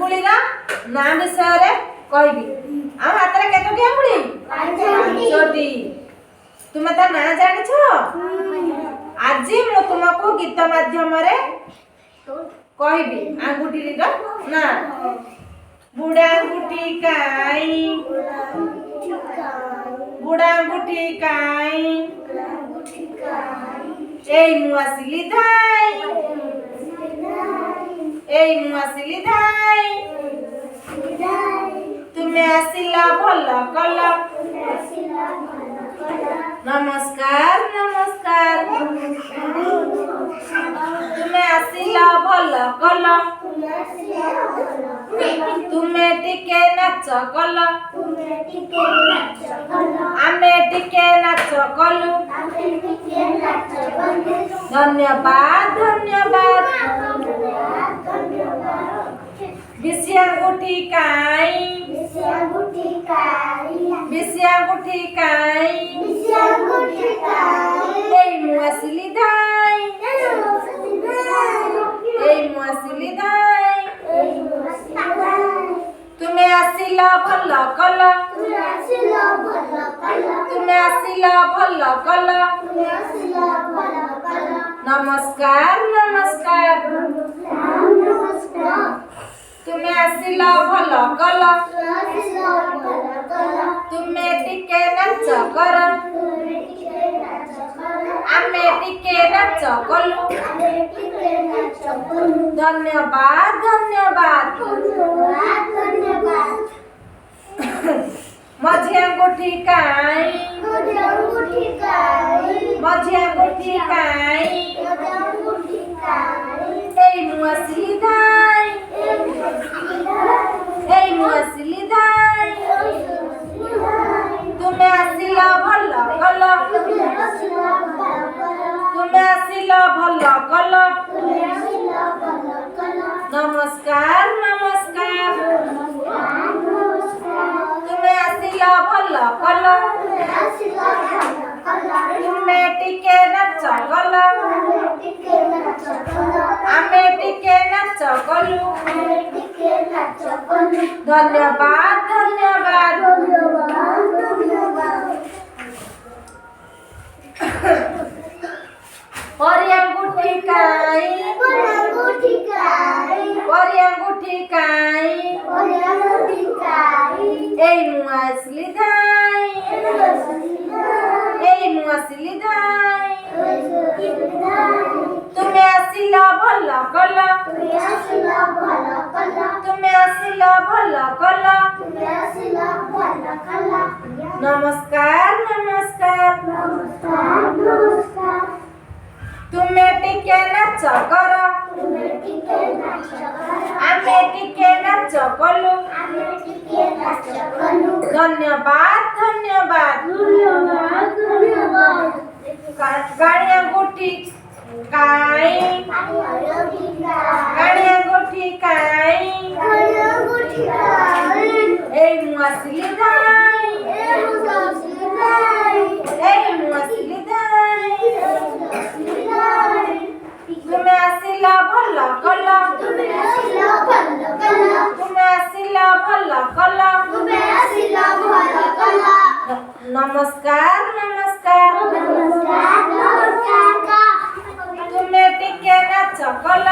आंगुलीर ना विषय कहबी आ हाथ रे केतोटी आंगुली पांचटी तुमे ता ना जानि छो आज मु तुमको गीत माध्यम रे कहबी आंगुठी रो ना बुढ़ा अंगूठी काई बुढ़ा अंगूठी काई एई मुआसिली धाई एई मुआसिली धाई तुमे आसिला भल कल नमस्कार नमस्कार तुमे आसिला भल कल तुमे टिके नाच कल आमे टिके नाच कलु धन्यवाद धन्यवाद बिसिया गुठी काई बिसिया गुठी काई एई मुआसिली धाई एई मुआसिली धाई तुमे आसिला भल कल तुमे आसिला भल कल नमस्कार नमस्कार तुमे आसिला भल कल तुमे टिके नाच कर आमे टिके नाच कलु धन्यवाद धन्यवाद मझिया गुठी काई मझिया गुठी काई एई मुआसिली धाई एई मुआसिली धाई तुमे आसिला भल कल तुमे आसिला भल कल नमस्कार नमस्कार तुमे आसिला भल कल तुमे टिके नाच कल आमे टिके नाच कलु धन्यवाद धन्यवाद परी अंगूठी काई परी अंगूठी काई एई मुआसिली धाई एई मुआसिली धाई तुमे आसिला भल कल तुमे आसिला भल कल नमस्कार नमस्कार तुमे टिके नाच कर आमे टिके नाच कलु धन्यवाद धन्यवाद गाड़ी अंगूठी काई गाड़ी अंगूठी काई एई मुआसिली धाई एई मुआसिली धाई तुमे आसिला भल कल तुमे आसिला भल कल नमस्कार नमस्कार तुमे टिके नाच कल